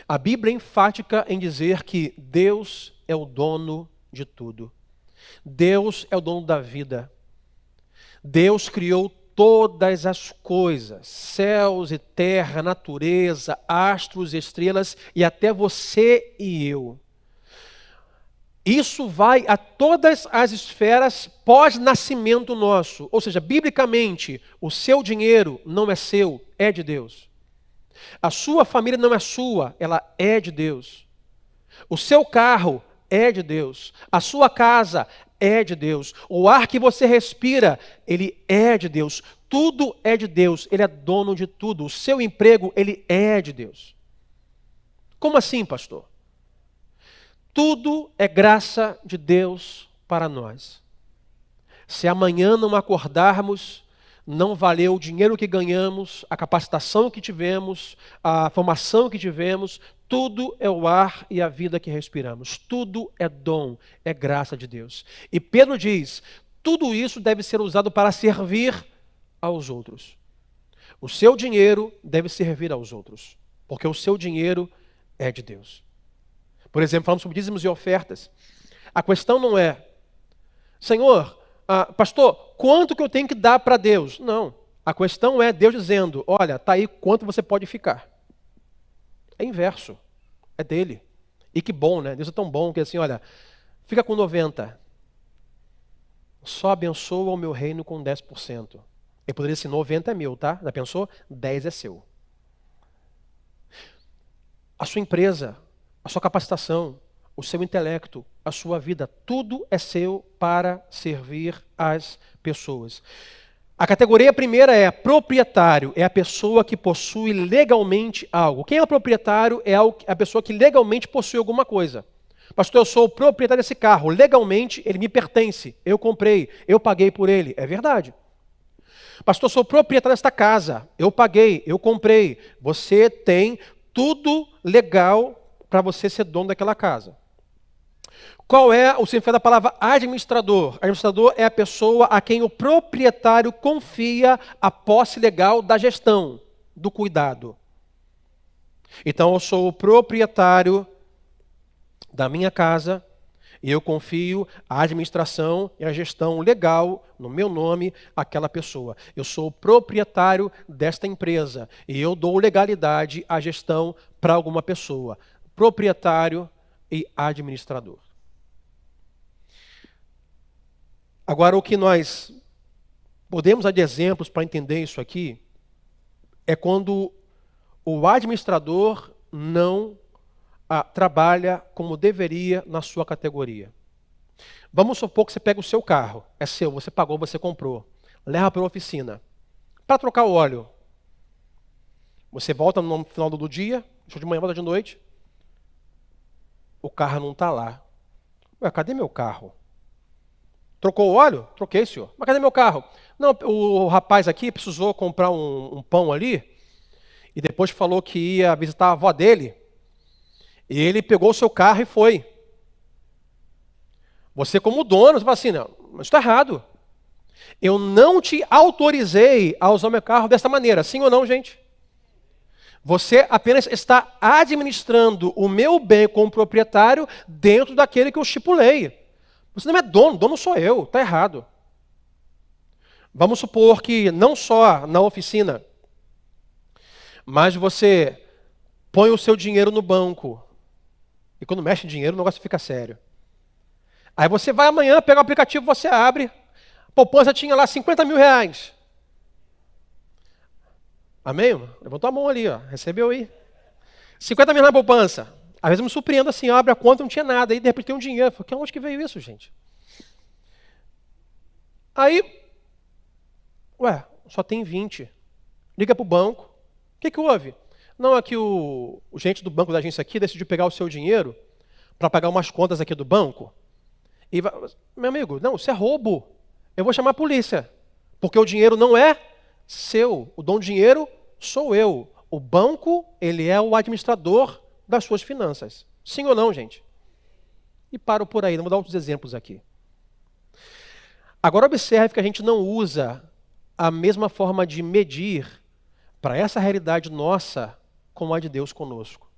A Bíblia é enfática em dizer que Deus é o dono de tudo. Deus é o dono da vida. Deus criou todas as coisas, céus e terra, natureza, astros, estrelas e até você e eu. Isso vai a todas as esferas pós-nascimento nosso. Ou seja, biblicamente, o seu dinheiro não é seu, é de Deus. A sua família não é sua, ela é de Deus. O seu carro é de Deus. A sua casa é de Deus. O ar que você respira, ele é de Deus. Tudo é de Deus. Ele é dono de tudo. O seu emprego, ele é de Deus. Como assim, pastor? Tudo é graça de Deus para nós. Se amanhã não acordarmos, não valeu o dinheiro que ganhamos, a capacitação que tivemos, a formação que tivemos, tudo é o ar e a vida que respiramos. Tudo é dom, é graça de Deus. E Pedro diz, tudo isso deve ser usado para servir aos outros. O seu dinheiro deve servir aos outros, porque o seu dinheiro é de Deus. Por exemplo, falamos sobre dízimos e ofertas. A questão não é, Senhor, pastor, quanto que eu tenho que dar para Deus? Não. A questão é Deus dizendo, olha, está aí quanto você pode ficar. É inverso. É dele. E que bom, né? Deus é tão bom que assim, olha, fica com 90. Só abençoa o meu reino com 10%. Ele poderia ser 90 é meu, tá? Já pensou? 10 é seu. A sua empresa, a sua capacitação, o seu intelecto, a sua vida, tudo é seu para servir as pessoas. A categoria primeira é proprietário, é a pessoa que possui legalmente algo. Quem é o proprietário é a pessoa que legalmente possui alguma coisa. Pastor, eu sou o proprietário desse carro, legalmente ele me pertence, eu comprei, eu paguei por ele. É verdade. Pastor, eu sou o proprietário desta casa, eu paguei, eu comprei. Você tem tudo legal para você ser dono daquela casa. Qual é o significado da palavra administrador? Administrador é a pessoa a quem o proprietário confia a posse legal da gestão, do cuidado. Então, eu sou o proprietário da minha casa e eu confio a administração e a gestão legal, no meu nome, àquela pessoa. Eu sou o proprietário desta empresa e eu dou legalidade à gestão para alguma pessoa. Proprietário e administrador. Agora, o que nós podemos dar de exemplos para entender isso aqui é quando o administrador não trabalha como deveria na sua categoria. Vamos supor que você pega o seu carro, é seu, você pagou, você comprou, leva para a oficina para trocar o óleo. Você volta no final do dia, de manhã, volta de noite, o carro não está lá. Ué, cadê meu carro? Trocou o óleo? Troquei, senhor. Mas cadê meu carro? Não, o rapaz aqui precisou comprar um pão ali e depois falou que ia visitar a avó dele. E ele pegou o seu carro e foi. Você como dono, você fala assim, não, mas está errado. Eu não te autorizei a usar o meu carro dessa maneira. Sim ou não, gente? Você apenas está administrando o meu bem como proprietário dentro daquele que eu estipulei. Você não é dono, dono sou eu, está errado. Vamos supor que não só na oficina, mas você põe o seu dinheiro no banco. E quando mexe em dinheiro, o negócio fica sério. Aí você vai amanhã, pega o aplicativo, você abre. A poupança tinha lá 50 mil reais. Amém? Levantou a mão ali, ó. Recebeu aí. 50 mil na poupança. Às vezes eu me surpreendo assim, abre a conta, não tinha nada. Aí de repente tem um dinheiro. Eu falo, onde que veio isso, gente? Aí, só tem 20. Liga para o banco. O que houve? Não, é que o gente do banco da agência aqui decidiu pegar o seu dinheiro para pagar umas contas aqui do banco. E meu amigo, não, isso é roubo. Eu vou chamar a polícia. Porque o dinheiro não é seu. O dono do dinheiro sou eu. O banco, ele é o administrador das suas finanças. Sim ou não, gente? E paro por aí, vou dar outros exemplos aqui. Agora observe que a gente não usa a mesma forma de medir para essa realidade nossa como a de Deus conosco.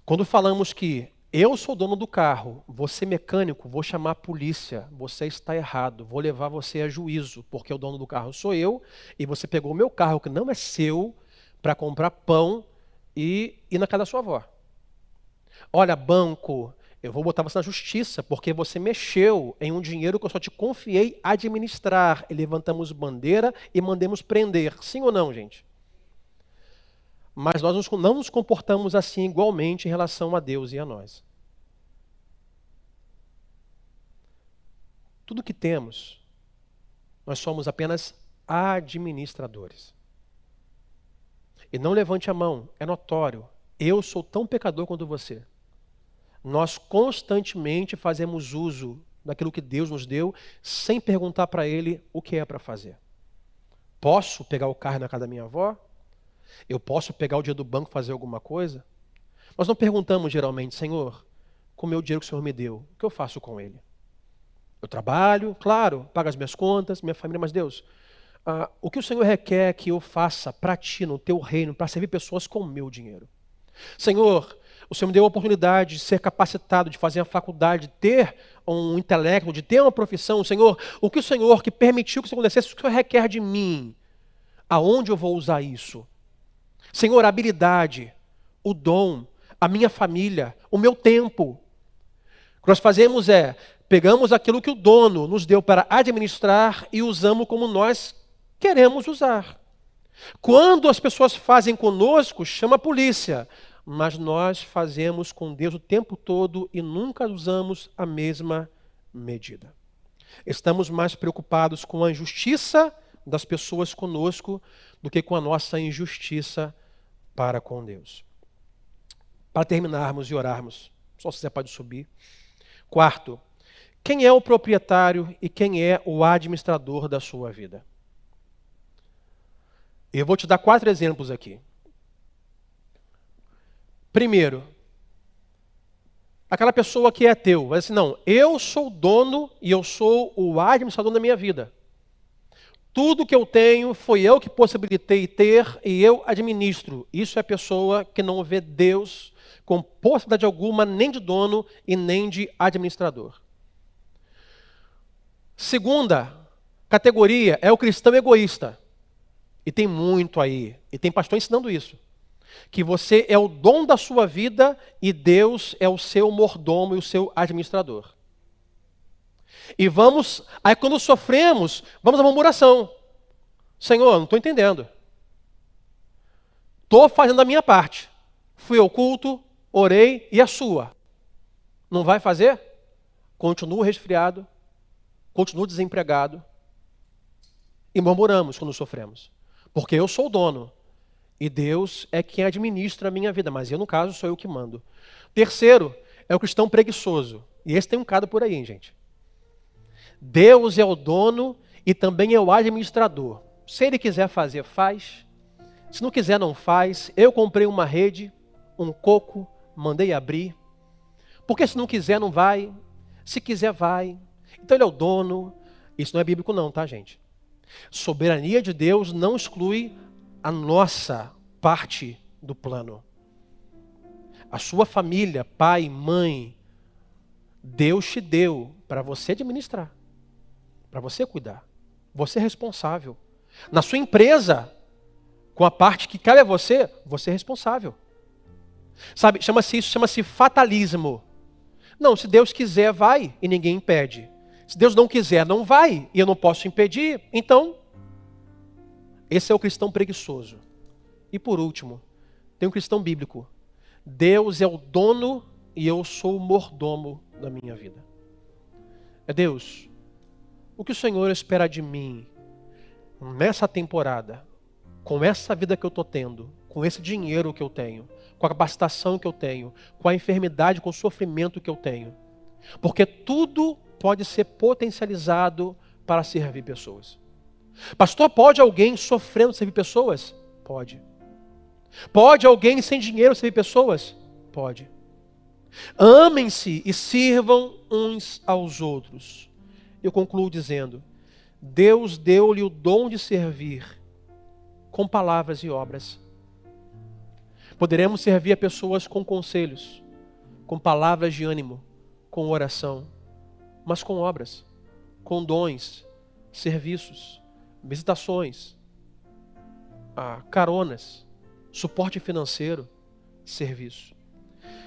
Quando falamos que eu sou dono do carro, você mecânico, vou chamar a polícia, você está errado, vou levar você a juízo, porque o dono do carro sou eu, e você pegou o meu carro, que não é seu, para comprar pão e ir na casa da sua avó. Olha, banco, eu vou botar você na justiça, porque você mexeu em um dinheiro que eu só te confiei administrar. E levantamos bandeira e mandemos prender. Sim ou não, gente? Mas nós não nos comportamos assim igualmente em relação a Deus e a nós. Tudo que temos, nós somos apenas administradores. E não levante a mão, é notório. Eu sou tão pecador quanto você. Nós constantemente fazemos uso daquilo que Deus nos deu, sem perguntar para Ele o que é para fazer. Posso pegar o carro na casa da minha avó? Eu posso pegar o dinheiro do banco e fazer alguma coisa? Nós não perguntamos geralmente, Senhor, com o meu dinheiro que o Senhor me deu, o que eu faço com ele? Eu trabalho, claro, pago as minhas contas, minha família, mas Deus, o que o Senhor requer que eu faça para Ti, no Teu reino, para servir pessoas com o meu dinheiro? Senhor, o Senhor me deu a oportunidade de ser capacitado, de fazer a faculdade, de ter um intelecto, de ter uma profissão. Senhor, o que o Senhor que permitiu que isso acontecesse, o que o Senhor requer de mim? Aonde eu vou usar isso? Senhor, a habilidade, o dom, a minha família, o meu tempo. O que nós fazemos é, pegamos aquilo que o dono nos deu para administrar e usamos como nós queremos usar. Quando as pessoas fazem conosco, chama a polícia. Mas nós fazemos com Deus o tempo todo e nunca usamos a mesma medida. Estamos mais preocupados com a injustiça das pessoas conosco do que com a nossa injustiça para com Deus. Para terminarmos e orarmos, só se você pode subir. Quarto, quem é o proprietário e quem é o administrador da sua vida? Eu vou te dar 4 exemplos aqui. Primeiro, aquela pessoa que é teu, vai dizer assim, não, eu sou o dono e eu sou o administrador da minha vida. Tudo que eu tenho foi eu que possibilitei ter e eu administro. Isso é a pessoa que não vê Deus com possibilidade alguma, nem de dono e nem de administrador. Segunda categoria é o cristão egoísta. E tem muito aí, e tem pastor ensinando isso. Que você é o dono da sua vida e Deus é o seu mordomo e o seu administrador. E aí quando sofremos, vamos à murmuração. Senhor, não estou entendendo. Estou fazendo a minha parte. Fui ao culto, orei, e a sua? Não vai fazer? Continuo resfriado, continuo desempregado. E murmuramos quando sofremos. Porque eu sou o dono. E Deus é quem administra a minha vida, mas eu, no caso, sou eu que mando. Terceiro, é o cristão preguiçoso. E esse tem um bocado por aí, hein, gente. Deus é o dono e também é o administrador. Se Ele quiser fazer, faz. Se não quiser, não faz. Eu comprei uma rede, um coco, mandei abrir. Porque se não quiser, não vai. Se quiser, vai. Então ele é o dono. Isso não é bíblico não, tá, gente? Soberania de Deus não exclui a nossa parte do plano. A sua família, pai, mãe, Deus te deu para você administrar, para você cuidar. Você é responsável. Na sua empresa, com a parte que cabe a você, você é responsável. Sabe, chama-se fatalismo. Não, se Deus quiser, vai e ninguém impede. Se Deus não quiser, não vai e eu não posso impedir. Então, esse é o cristão preguiçoso. E por último, tem um cristão bíblico. Deus é o dono e eu sou o mordomo da minha vida. É Deus, o que o Senhor espera de mim nessa temporada, com essa vida que eu estou tendo, com esse dinheiro que eu tenho, com a capacitação que eu tenho, com a enfermidade, com o sofrimento que eu tenho. Porque tudo pode ser potencializado para servir pessoas. Pastor, pode alguém sofrendo servir pessoas? Pode. Pode alguém sem dinheiro servir pessoas? Pode. Amem-se e sirvam uns aos outros. Eu concluo dizendo, Deus deu-lhe o dom de servir com palavras e obras. Poderemos servir a pessoas com conselhos, com palavras de ânimo, com oração, mas com obras, com dons, serviços, visitações, caronas, suporte financeiro, serviço.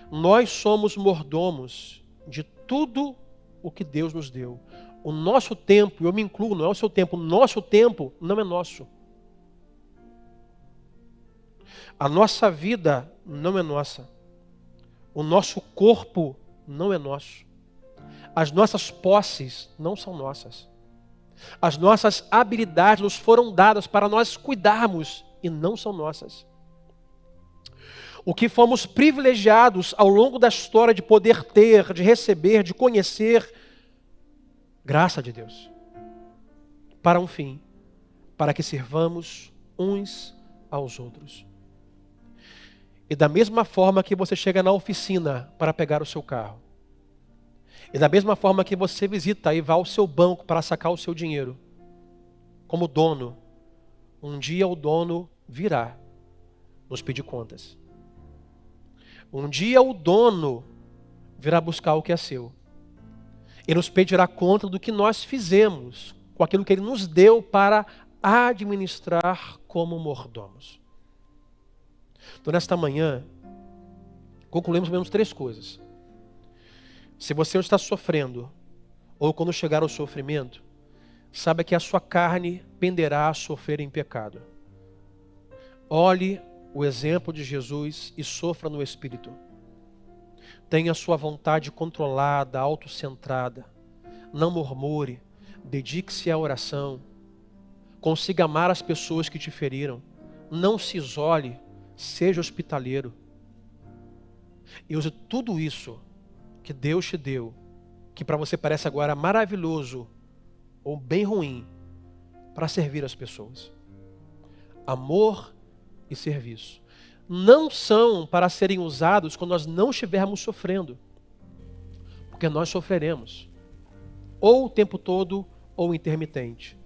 Nós somos mordomos de tudo o que Deus nos deu. O nosso tempo, eu me incluo, não é o seu tempo, o nosso tempo não é nosso. A nossa vida não é nossa. O nosso corpo não é nosso. As nossas posses não são nossas. As nossas habilidades nos foram dadas para nós cuidarmos e não são nossas. O que fomos privilegiados ao longo da história de poder ter, de receber, de conhecer, graça de Deus, para um fim, para que sirvamos uns aos outros. E da mesma forma que você chega na oficina para pegar o seu carro, e da mesma forma que você visita e vai ao seu banco para sacar o seu dinheiro, como dono, um dia o dono virá nos pedir contas. Um dia o dono virá buscar o que é seu. E nos pedirá conta do que nós fizemos com aquilo que Ele nos deu para administrar como mordomos. Então, nesta manhã, concluímos pelo menos 3 coisas. Se você está sofrendo, ou quando chegar ao sofrimento, saiba que a sua carne penderá a sofrer em pecado. Olhe o exemplo de Jesus e sofra no Espírito. Tenha a sua vontade controlada, autocentrada. Não murmure, dedique-se à oração. Consiga amar as pessoas que te feriram. Não se isole, seja hospitaleiro. E use tudo isso que Deus te deu, que para você parece agora maravilhoso ou bem ruim, para servir as pessoas. Amor e serviço não são para serem usados quando nós não estivermos sofrendo, porque nós sofreremos, ou o tempo todo, ou intermitente.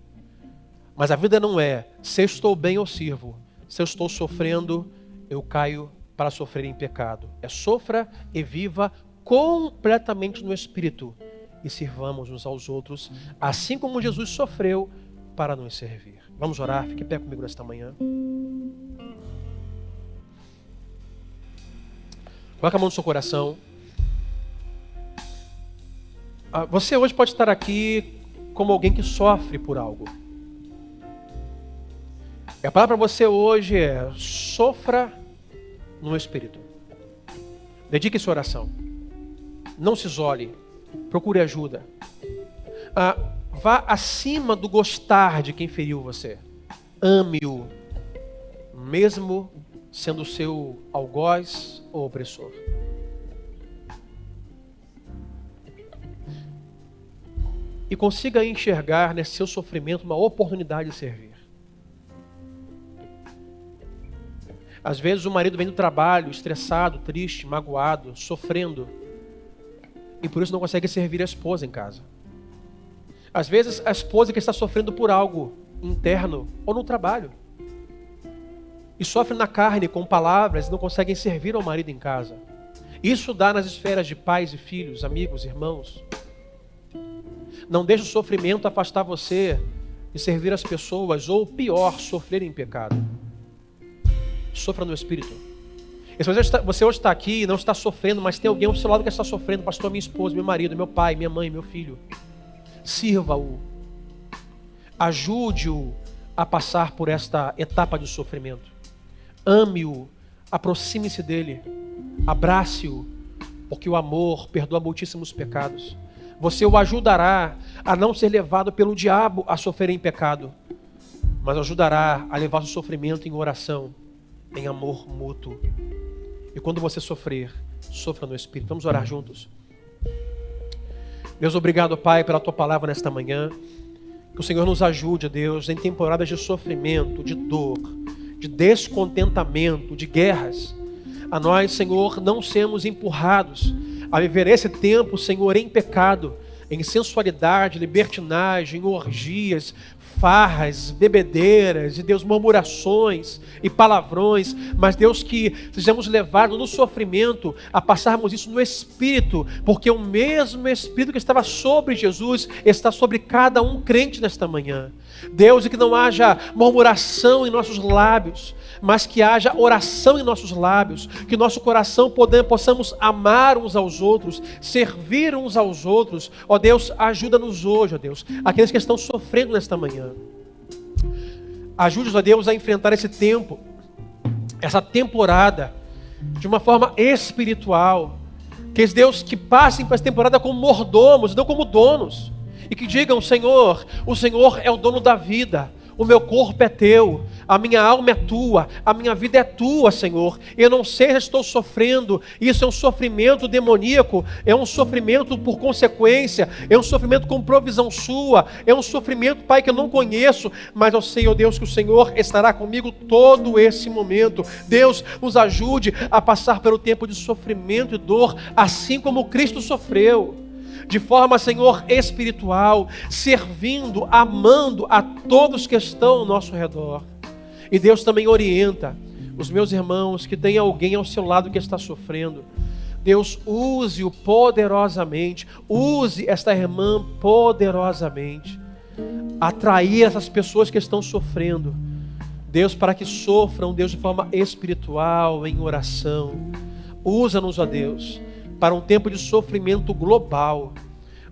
Mas a vida não é, se eu estou bem eu sirvo, se eu estou sofrendo, eu caio para sofrer em pecado. É sofra e viva completamente no Espírito e sirvamos uns aos outros, assim como Jesus sofreu para nos servir. Vamos orar, fique em pé comigo nesta manhã. Coloca a mão no seu coração. Você hoje pode estar aqui como alguém que sofre por algo. E a palavra para você hoje é: sofra no Espírito. Dedique sua oração. Não se isole. Procure ajuda. Vá acima do gostar de quem feriu você. Ame-o, mesmo sendo seu algoz ou opressor. E consiga enxergar nesse seu sofrimento uma oportunidade de servir. Às vezes o marido vem do trabalho estressado, triste, magoado, sofrendo, e por isso não consegue servir a esposa em casa. Às vezes a esposa que está sofrendo por algo interno ou no trabalho. E sofre na carne com palavras e não conseguem servir ao marido em casa. Isso dá nas esferas de pais e filhos, amigos, irmãos. Não deixe o sofrimento afastar você de servir as pessoas, ou pior, sofrer em pecado. Sofra no Espírito. E se você hoje está aqui e não está sofrendo, mas tem alguém ao seu lado que está sofrendo, pastor, minha esposa, meu marido, meu pai, minha mãe, meu filho, sirva-o. Ajude-o a passar por esta etapa de sofrimento. Ame-o, aproxime-se dele, abrace-o, porque o amor perdoa muitíssimos pecados. Você o ajudará a não ser levado pelo diabo a sofrer em pecado, mas ajudará a levar o sofrimento em oração, em amor mútuo. E quando você sofrer, sofra no Espírito. Vamos orar juntos. Deus, obrigado, Pai, pela Tua palavra nesta manhã. Que o Senhor nos ajude, Deus, em temporadas de sofrimento, de dor, de descontentamento, de guerras. A nós, Senhor, não sermos empurrados a viver esse tempo, Senhor, em pecado, em sensualidade, libertinagem, orgias, farras, bebedeiras, e Deus, murmurações e palavrões, mas Deus, que sejamos levados no sofrimento a passarmos isso no Espírito, porque o mesmo Espírito que estava sobre Jesus está sobre cada um crente nesta manhã. Deus, e que não haja murmuração em nossos lábios, mas que haja oração em nossos lábios, que nosso coração possamos amar uns aos outros, servir uns aos outros. Ó Deus, ajuda-nos hoje, ó Deus, aqueles que estão sofrendo nesta manhã. Ajude-nos, ó Deus, a enfrentar esse tempo, essa temporada, de uma forma espiritual. Que Deus, que passem para essa temporada como mordomos, não como donos. E que digam, Senhor, o Senhor é o dono da vida. O meu corpo é teu, a minha alma é tua, a minha vida é tua, Senhor. Eu não sei se estou sofrendo, isso é um sofrimento demoníaco, é um sofrimento por consequência, é um sofrimento com provisão sua, é um sofrimento, Pai, que eu não conheço, mas eu sei, ó Deus, que o Senhor estará comigo todo esse momento. Deus, nos ajude a passar pelo tempo de sofrimento e dor, assim como Cristo sofreu. De forma, Senhor, espiritual, servindo, amando a todos que estão ao nosso redor. E Deus também orienta os meus irmãos que tem alguém ao seu lado que está sofrendo. Deus, use-o poderosamente, use esta irmã poderosamente, atrair essas pessoas que estão sofrendo. Deus, para que sofram, Deus, de forma espiritual, em oração. Usa-nos, ó Deus, para um tempo de sofrimento global,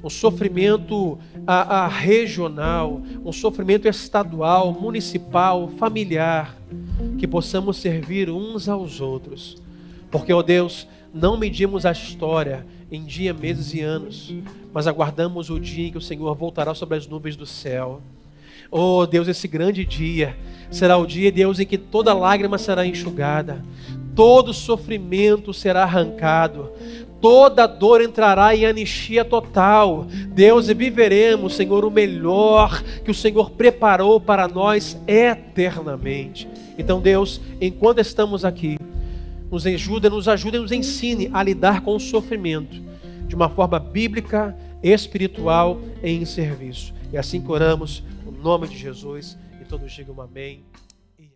um sofrimento regional, um sofrimento estadual, municipal, familiar, que possamos servir uns aos outros. Porque, ó Deus, não medimos a história em dia, meses e anos, mas aguardamos o dia em que o Senhor voltará sobre as nuvens do céu. Oh Deus, esse grande dia será o dia, Deus, em que toda lágrima será enxugada, todo sofrimento será arrancado, toda dor entrará em anistia total. Deus, e viveremos, Senhor, o melhor que o Senhor preparou para nós eternamente. Então, Deus, enquanto estamos aqui, nos ajude, nos ensine a lidar com o sofrimento de uma forma bíblica, espiritual e em serviço. E assim que oramos, no nome de Jesus, e todos digam amém.